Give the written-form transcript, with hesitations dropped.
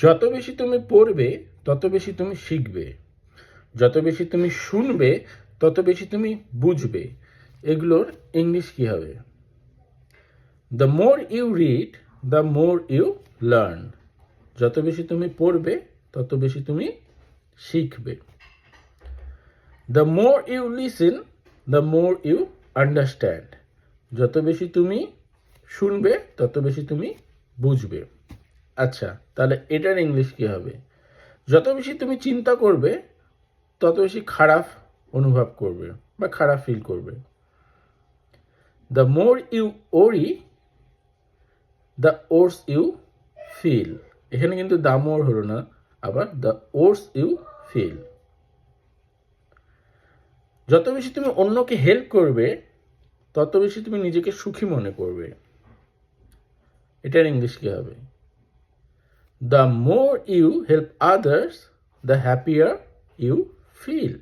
যত বেশি তুমি পড়বে তত বেশি তুমি শিখবে, যত বেশি তুমি শুনবে তত বেশি তুমি বুঝবে। এগুলোর ইংলিশ কি হবে? The more you read the more you learn. যত বেশি তুমি পড়বে তত বেশি তুমি শিখবে। The more you listen the more you understand. যত বেশি তুমি শুনবে তত বেশি তুমি বুঝবে। আচ্ছা, তাহলে এটার ইংলিশ কি হবে? যত বেশি তুমি চিন্তা করবে তত বেশি খারাপ অনুভব করবে বা খারাপ ফিল করবে। দ্য মোর ইউ ওরি দ্য ওর্স ইউ ফিল। এখানে কিন্তু দ্য মোর হলো না, আবার দ্য ওর্স ইউ ফিল। যত বেশি তুমি অন্যকে হেল্প করবে তত বেশি তুমি নিজেকে সুখী মনে করবে। এটার ইংলিশ কি হবে? The more you help others the happier you feel.